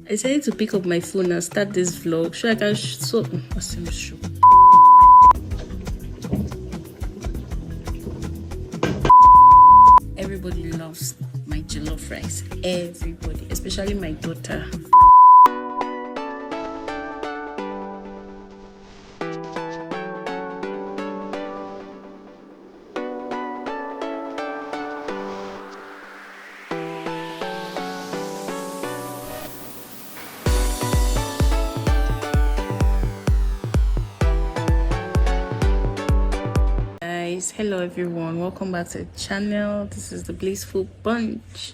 I decided to pick up my phone and start this vlog so I can show. Everybody loves my jollof rice. Everybody, especially my daughter. Hello everyone, welcome back to the channel. This is the Blissful bunch.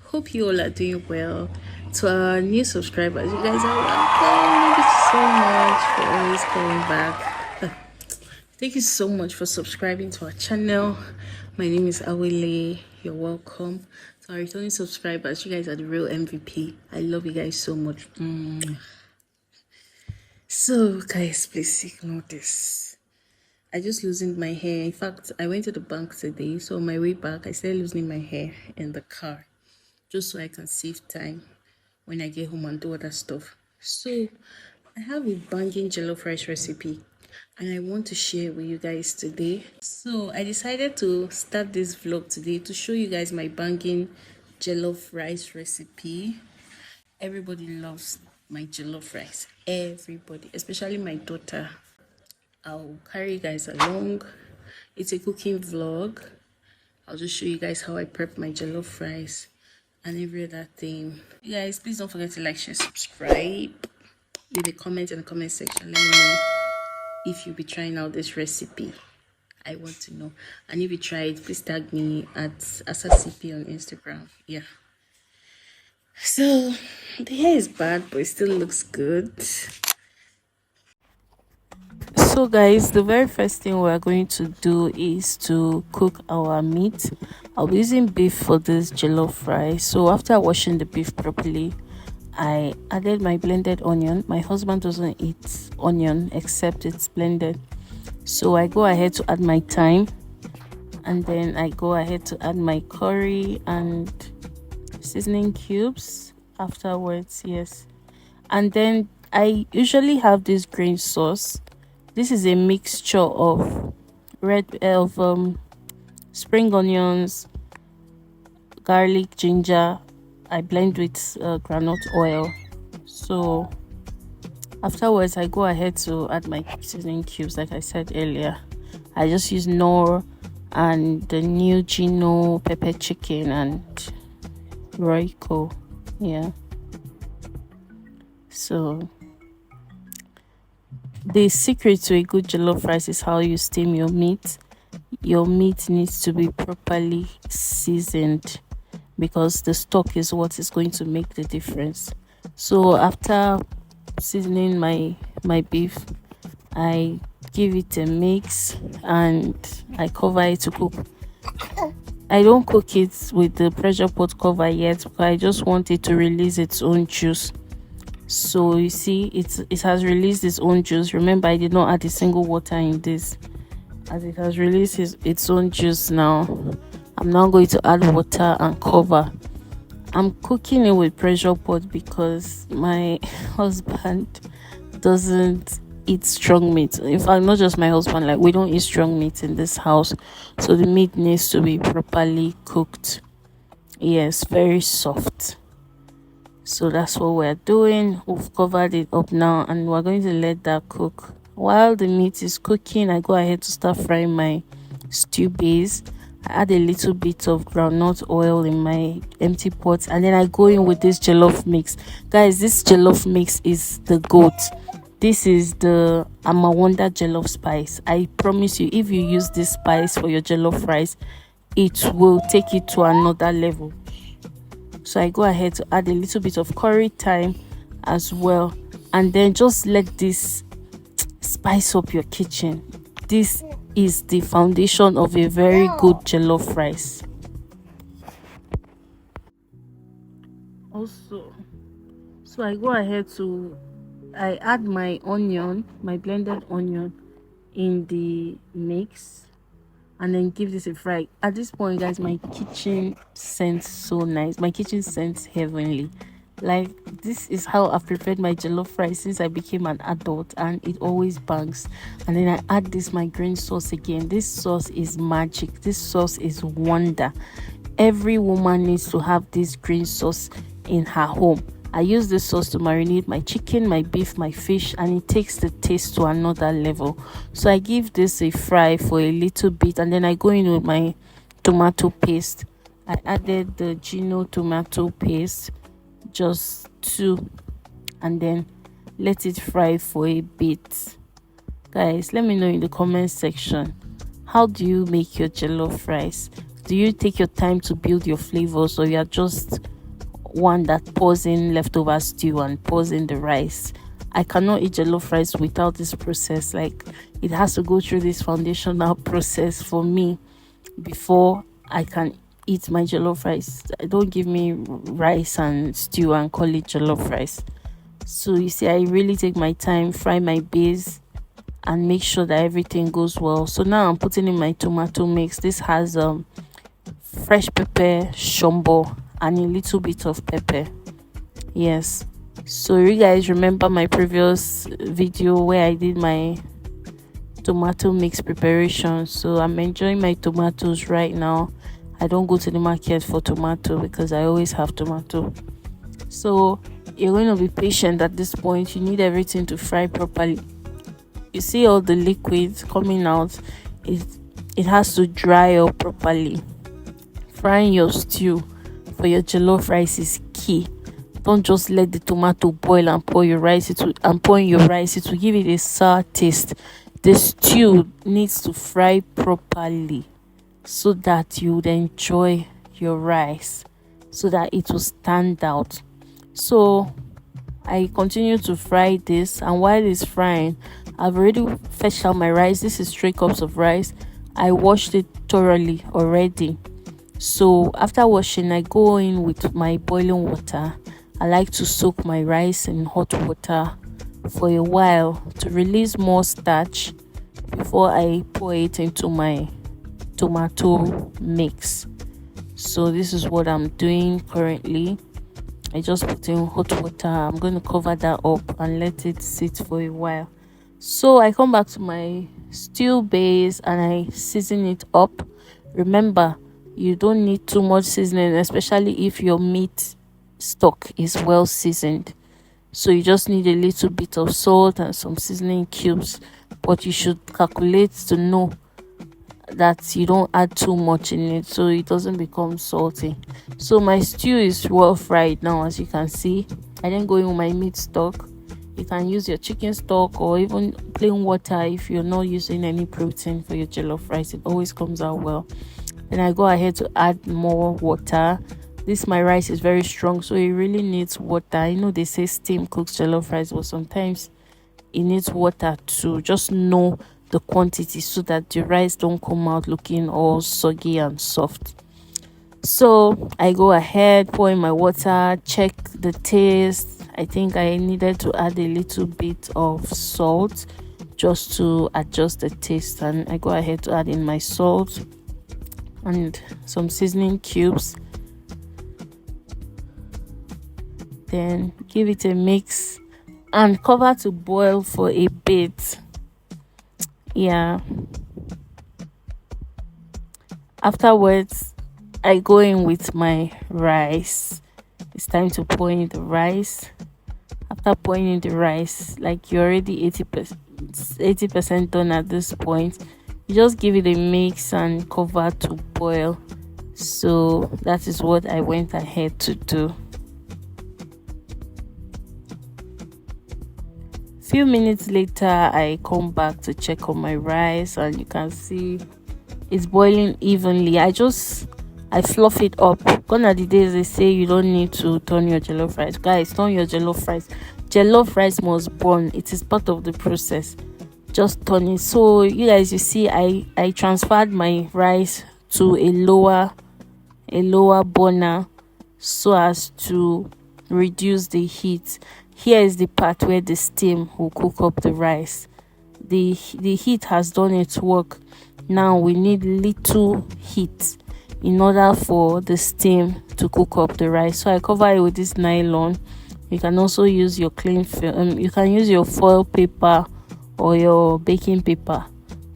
Hope you all are doing well. To our new subscribers, you guys are welcome. Thank you so much for always coming back. Thank you so much for subscribing to our channel. My name is Awele. You're welcome. To our returning subscribers, you guys are the real MVP. I love you guys so much. So guys, please ignore this. I just loosened my hair. In fact, I went to the bank today, so on my way back I started loosening my hair in the car just so I can save time when I get home and do other stuff. So I have a banging jollof rice recipe and I want to share it with you guys today. So I decided to start this vlog today to show you guys my banging jollof rice recipe. Everybody loves my jollof rice. Everybody, especially my daughter. I'll carry you guys along. It's a cooking vlog. I'll just show you guys how I prep my jollof rice and every other thing. You guys, please don't forget to like, share, subscribe. Leave a comment in the comment section. Let me know if you'll be trying out this recipe. I want to know. And if you try it, please tag me at AsaCP on Instagram. Yeah. So the hair is bad, but it still looks good. So guys, the very first thing we're going to do is to cook our meat. I'll be using beef for this jollof rice. So after washing the beef properly, I added my blended onion. My husband doesn't eat onion except it's blended, so I go ahead to add my thyme, and then I go ahead to add my curry and seasoning cubes afterwards. Yes, and then I usually have this green sauce. This is a mixture of spring onions, garlic, ginger. I blend with groundnut oil. So afterwards, I go ahead to add my seasoning cubes. Like I said earlier, I just use Knorr and the new Gino pepper chicken and Royco. Yeah. So the secret to a good jollof rice is how you steam your meat. Your meat needs to be properly seasoned because the stock is what is going to make the difference. So after seasoning my beef, I give it a mix and I cover it to cook. I don't cook it with the pressure pot cover yet because I just want it to release its own juice. So you see, it has released its own juice. Remember, I did not add a single water in this. As it has released its own juice now, I'm now going to add water and cover. I'm cooking it with pressure pot because my husband doesn't eat strong meat. In fact, not just my husband, like we don't eat strong meat in this house, so the meat needs to be properly cooked. Yes, very soft. So that's what we're doing. We've covered it up now and we're going to let that cook. While the meat is cooking, I go ahead to start frying my stew base. I add a little bit of groundnut oil in my empty pot and then I go in with this jollof mix. Guys, this jollof mix is the goat. This is the wonda jollof spice. I promise you, if you use this spice for your jollof rice, it will take it to another level. So I go ahead to add a little bit of curry thyme as well, and then just let this spice up your kitchen. This is the foundation of a very good jollof rice. Also, so I go ahead to add my onion, my blended onion in the mix, and then give this a fry. At this point, guys, my kitchen scents so nice. My kitchen scents heavenly. Like, this is how I've prepared my jollof rice since I became an adult, and it always bangs. And then I add this my green sauce again. This sauce is magic. This sauce is wonder. Every woman needs to have this green sauce in her home. I use this sauce to marinate my chicken, my beef, my fish, and it takes the taste to another level. So I give this a fry for a little bit, and then I go in with my tomato paste. I added the Gino tomato paste, just 2, and then let it fry for a bit. Guys, let me know in the comment section, how do you make your jollof rice? Do you take your time to build your flavors, or you are just one that pours in leftover stew and pours in the rice? I cannot eat jollof rice without this process. Like, it has to go through this foundational process for me before I can eat my jollof rice. Don't give me rice and stew and call it jollof rice. So you see, I really take my time, fry my base, and make sure that everything goes well. So now I'm putting in my tomato mix. This has fresh pepper, shombo, and a little bit of pepper. Yes, so you guys remember my previous video where I did my tomato mix preparation. So I'm enjoying my tomatoes right now. I don't go to the market for tomato because I always have tomato. So you're going to be patient at this point. You need everything to fry properly. You see all the liquids coming out. It has to dry up properly. Frying your stew for your jollof rice is key. Don't just let the tomato boil and pour your rice. It will give it a sour taste. The stew needs to fry properly so that you would enjoy your rice, so that it will stand out. So I continue to fry this, and while it's frying, I've already fetched out my rice. This is 3 cups of rice. I washed it thoroughly already. So after washing, I go in with my boiling water. I like to soak my rice in hot water for a while to release more starch before I pour it into my tomato mix. So this is what I'm doing currently. I just put in hot water. I'm going to cover that up and let it sit for a while. So I come back to my stew base and I season it up. Remember, you don't need too much seasoning, especially if your meat stock is well seasoned. So you just need a little bit of salt and some seasoning cubes, but you should calculate to know that you don't add too much in it so it doesn't become salty. So my stew is well fried now, as you can see. I didn't go in with my meat stock. You can use your chicken stock or even plain water if you're not using any protein for your jollof rice. It always comes out well. Then I go ahead to add more water. This my rice is very strong, so it really needs water. I know they say steam cooks jollof rice, but sometimes it needs water to just know the quantity so that the rice don't come out looking all soggy and soft. So I go ahead, pour in my water, check the taste. I think I needed to add a little bit of salt just to adjust the taste, and I go ahead to add in my salt and some seasoning cubes. Then give it a mix and cover to boil for a bit. Yeah, afterwards I go in with my rice. It's time to pour in the rice. After pouring in the rice, like you're already 80% done at this point, you just give it a mix and cover to boil. So that is what I went ahead to do. Few minutes later, I come back to check on my rice, and you can see it's boiling evenly. I fluff it up. Gone are the days they say you don't need to turn your jollof rice. Guys, turn your jollof rice. Jollof rice must burn. It is part of the process. Just turn it. So you guys, you see, I transferred my rice to a lower burner so as to reduce the heat. Here is the part where the steam will cook up the rice. The heat has done its work. Now we need little heat. in order for the steam to cook up the rice. So I cover it with this nylon. You can also use your cling film. You can use your foil paper or your baking paper,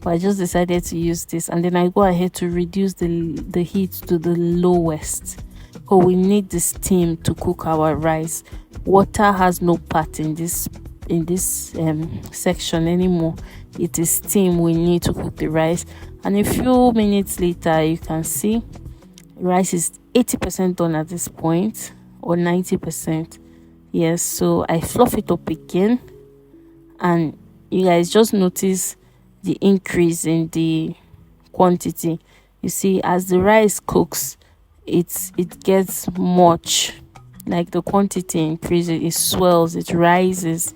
but I just decided to use this. And then I go ahead to reduce the heat to the lowest, because we need the steam to cook our rice. Water has no part in this section anymore. It is steam we need to cook the rice. And a few minutes later, you can see rice is 80% done at this point, or 90%. Yes, so I fluff it up again, and you guys just notice the increase in the quantity. You see, as the rice cooks, it gets much, like the quantity increases, it swells, it rises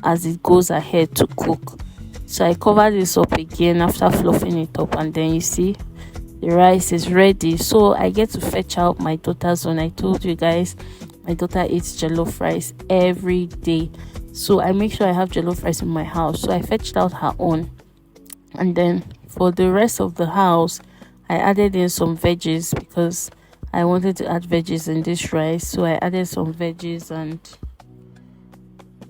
as it goes ahead to cook. So I cover this up again after fluffing it up, and then you see the rice is ready. So I get to fetch out my daughter's one. I told you guys my daughter eats jollof rice every day, so I make sure I have jollof rice in my house. So I fetched out her own, and then for the rest of the house I added in some veggies, because I wanted to add veggies in this rice. So I added some veggies and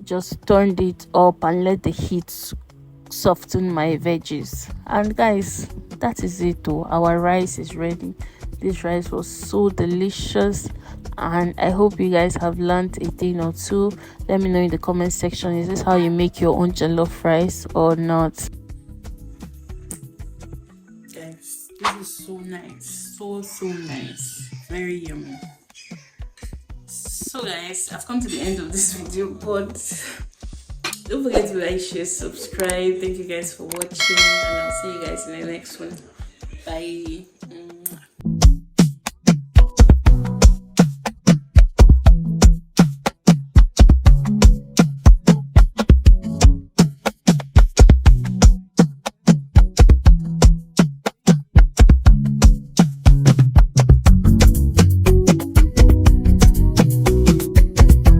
just turned it up and let the heat soften my veggies. And guys, that is it though. Our rice is ready. This rice was so delicious, and I hope you guys have learned a thing or two. Let me know in the comment section, is this how you make your own jollof rice or not? Guys, this is so nice, so nice, very yummy. So guys, I've come to the end of this video, but don't forget to like, share, subscribe. Thank you guys for watching, and I'll see you guys in the next one. Bye.